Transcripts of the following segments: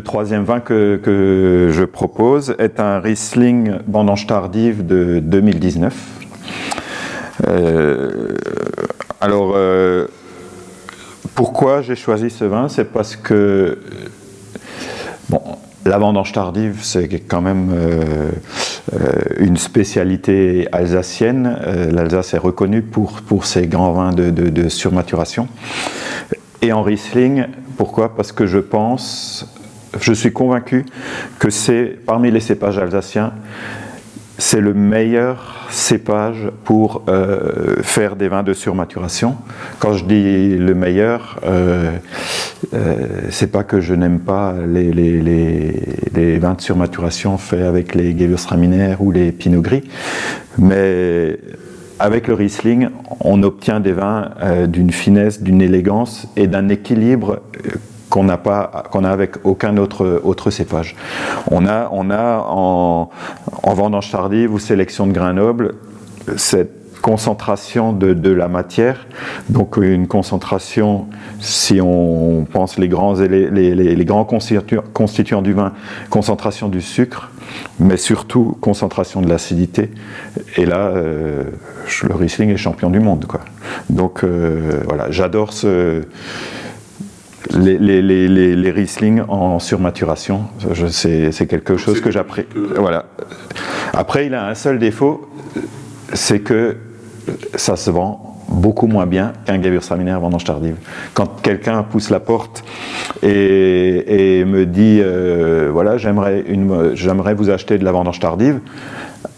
troisième vin que je propose est un Riesling vendange tardive de 2019. Pourquoi j'ai choisi ce vin? C'est parce que la vendange tardive, c'est quand même une spécialité alsacienne. L'Alsace est reconnue pour ses grands vins de surmaturation. Et en Riesling, pourquoi? Parce que je suis convaincu que c'est, parmi les cépages alsaciens, c'est le meilleur cépage pour faire des vins de surmaturation. Quand je dis le meilleur, c'est pas que je n'aime pas les vins de surmaturation faits avec les Gewürztraminer ou les Pinot Gris, mais avec le Riesling, on obtient des vins d'une finesse, d'une élégance et d'un équilibre qu'on a avec aucun autre cépage. On a en vendange tardive ou sélection de grains nobles cette concentration de la matière, donc une concentration, si on pense les grands constituants du vin, concentration du sucre, mais surtout concentration de l'acidité. Et là, le Riesling est champion du monde, quoi. Donc voilà, j'adore les Riesling en surmaturation. C'est quelque chose que j'apprécie. Voilà. Après, il a un seul défaut, c'est que ça se vend beaucoup moins bien qu'un Gewürztraminer vendange tardive. Quand quelqu'un pousse la porte et me dit voilà, j'aimerais vous acheter de la vendange tardive,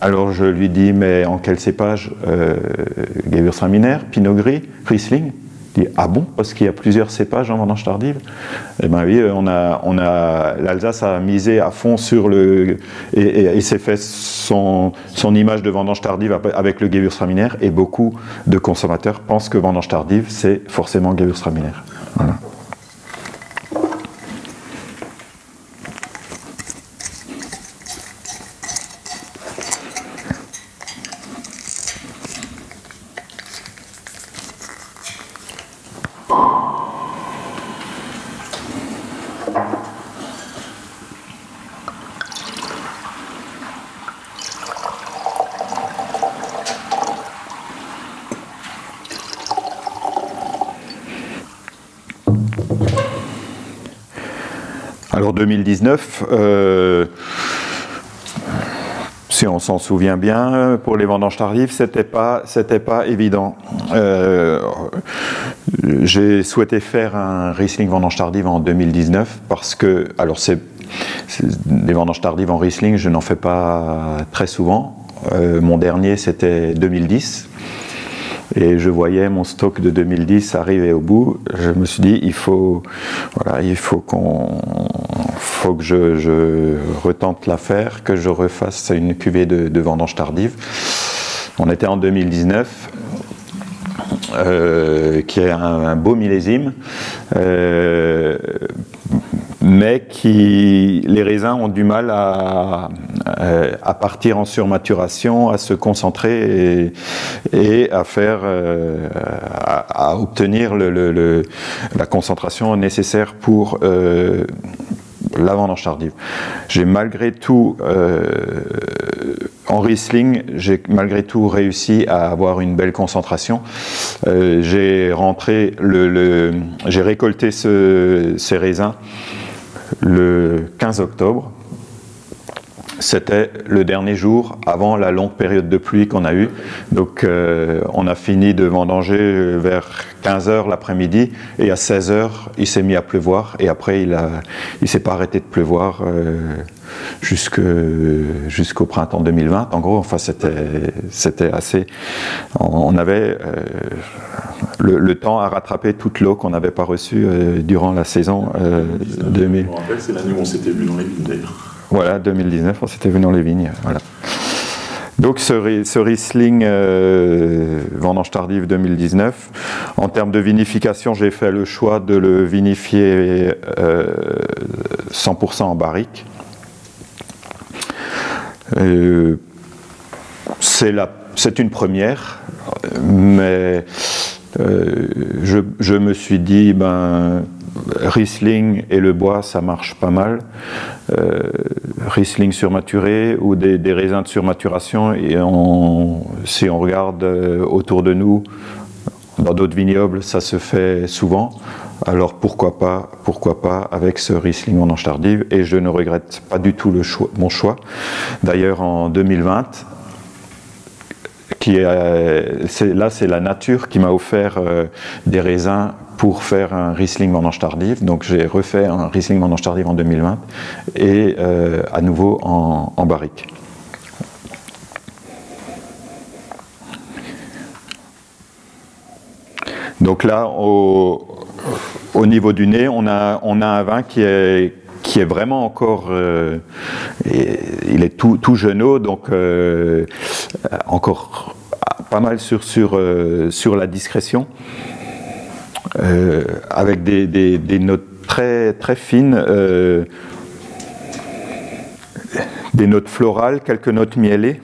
alors je lui dis mais en quel cépage? Gewürztraminer, Pinot Gris, Riesling? Il dit ah bon, parce qu'il y a plusieurs cépages en vendange tardive? Eh bien oui, l'Alsace a misé à fond sur et s'est fait son image de vendange tardive avec le Gewürztraminer, et beaucoup de consommateurs pensent que vendange tardive c'est forcément Gewürztraminer. Voilà. Alors 2019, si on s'en souvient bien, pour les vendanges tardives, c'était pas évident. J'ai souhaité faire un Riesling vendange tardive en 2019 parce que, alors des vendanges tardives en Riesling, je n'en fais pas très souvent. Mon dernier, c'était 2010. Et je voyais mon stock de 2010 arriver au bout. Je me suis dit, il faut que je retente l'affaire, que je refasse une cuvée de vendange tardive. On était en 2019, qui est un beau millésime, mais les raisins ont du mal à partir en surmaturation, à se concentrer et à obtenir la concentration nécessaire pour la vendange tardive. J'ai malgré tout, en Riesling, j'ai malgré tout réussi à avoir une belle concentration. J'ai récolté ces raisins le 15 octobre. C'était le dernier jour avant la longue période de pluie qu'on a eue. Donc on a fini de vendanger vers 15 h l'après-midi et à 16 h il s'est mis à pleuvoir et après il s'est pas arrêté de pleuvoir jusqu'au printemps 2020. En gros, enfin c'était assez... On avait le temps à rattraper toute l'eau qu'on n'avait pas reçue durant la saison 2000. Je me rappelle, c'est l'année où on s'était vu dans les vignes d'ailleurs. Voilà, 2019, on s'était vu dans les vignes. Voilà. Donc ce Riesling vendange tardive 2019, en termes de vinification, j'ai fait le choix de le vinifier 100% en barrique. C'est une première, mais je me suis dit, Riesling et le bois, ça marche pas mal. Riesling surmaturé ou des raisins de surmaturation. Et si on regarde autour de nous, dans d'autres vignobles, ça se fait souvent. Alors pourquoi pas avec ce Riesling vendange tardive. Et je ne regrette pas du tout mon choix. D'ailleurs, en 2020, là c'est la nature qui m'a offert des raisins pour faire un Riesling vendange tardive. Donc j'ai refait un Riesling vendange tardive en 2020 et à nouveau en barrique. Donc là, au niveau du nez, on a un vin qui est vraiment encore, il est tout jeunot, donc encore pas mal sur la discrétion, avec des notes très fines, des notes florales, quelques notes miellées.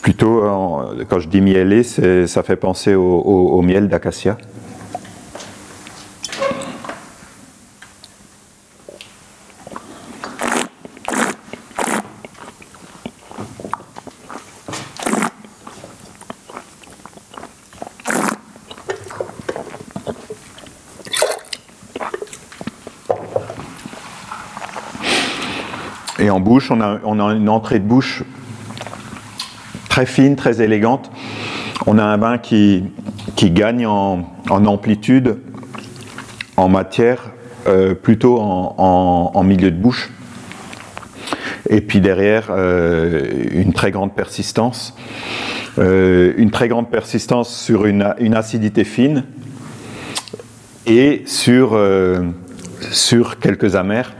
Plutôt, quand je dis mielé, ça fait penser au miel d'acacia. Et en bouche, on a une entrée de bouche très fine, très élégante. On a un vin qui gagne en amplitude, en matière, plutôt en milieu de bouche. Et puis derrière, une très grande persistance. Une très grande persistance sur une acidité fine et sur quelques amers.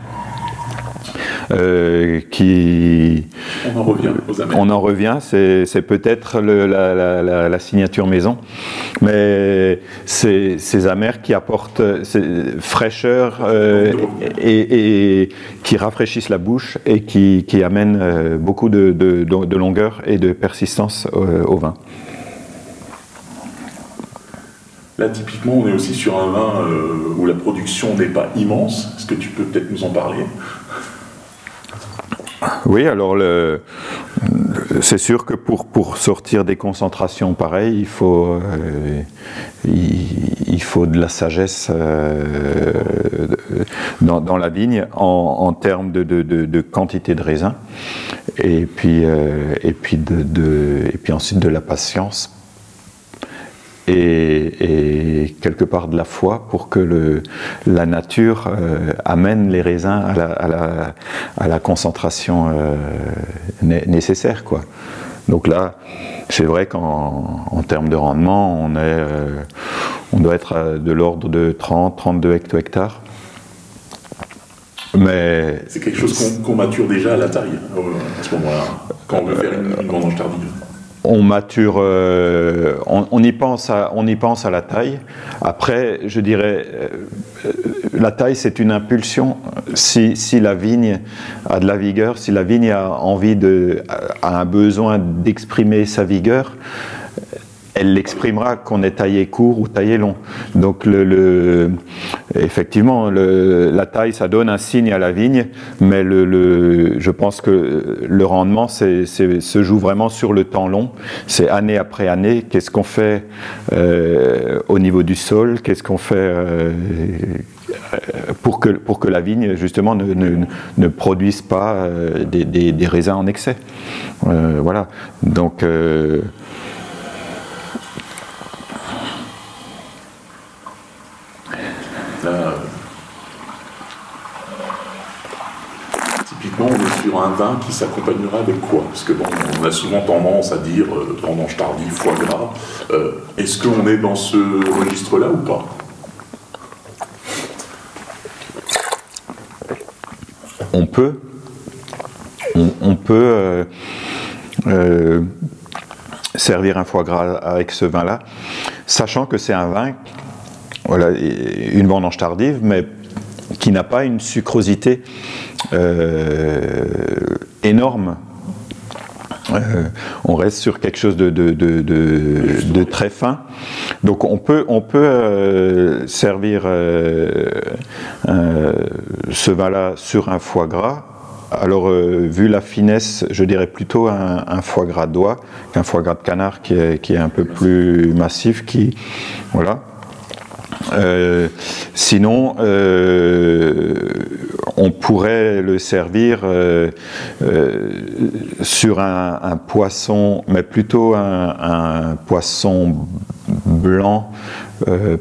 On en revient, c'est peut-être la signature maison, mais ces amers qui apportent fraîcheur et qui rafraîchissent la bouche et qui amènent beaucoup de longueur et de persistance au vin. Là, typiquement, on est aussi sur un vin où la production n'est pas immense. Est-ce que tu peux peut-être nous en parler ? Oui, alors c'est sûr que pour sortir des concentrations pareilles, il faut de la sagesse dans la vigne en termes de quantité de raisin et puis ensuite de la patience. Et quelque part de la foi pour que la nature amène les raisins à la concentration nécessaire, quoi. Donc là, c'est vrai qu'en termes de rendement, on doit être de l'ordre de 30-32 hecto-hectares. Mais c'est quelque chose qu'on mature déjà à la taille à ce moment-là, quand on veut faire une vendange tardive. On mature, on y pense à la taille. Après, je dirais, la taille c'est une impulsion. Si la vigne a de la vigueur, si la vigne a un besoin d'exprimer sa vigueur, elle l'exprimera qu'on ait taillé court ou taillé long. Donc effectivement, la taille, ça donne un signe à la vigne, mais je pense que le rendement se joue vraiment sur le temps long. C'est année après année. Qu'est-ce qu'on fait au niveau du sol? Qu'est-ce qu'on fait pour que la vigne, justement, ne produise pas des raisins en excès. Voilà. Donc typiquement, on est sur un vin qui s'accompagnera avec quoi? Parce que bon, on a souvent tendance à dire vendange tardive, foie gras. Est-ce qu'on est dans ce registre-là ou pas? On peut servir un foie gras avec ce vin-là, sachant que c'est un vin, voilà, une vendange tardive, mais qui n'a pas une sucrosité énorme. On reste sur quelque chose de très fin. Donc on peut servir ce vin-là sur un foie gras. Alors vu la finesse, je dirais plutôt un foie gras d'oie qu'un foie gras de canard qui est un peu plus massif. Voilà. Sinon, on pourrait le servir sur un poisson, mais plutôt un poisson blanc,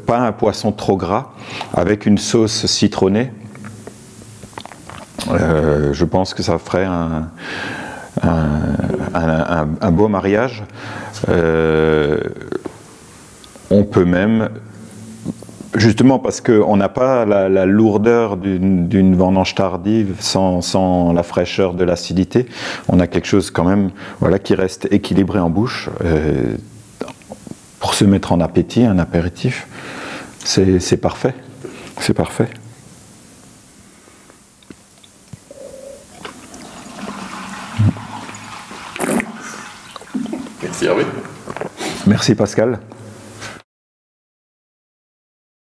pas un poisson trop gras, avec une sauce citronnée. Je pense que ça ferait un beau mariage. On peut même, justement parce qu'on n'a pas la lourdeur d'une vendange tardive sans la fraîcheur de l'acidité, on a quelque chose quand même, voilà, qui reste équilibré en bouche pour se mettre en appétit, un apéritif. C'est parfait. C'est parfait. Merci Hervé. Merci Pascal.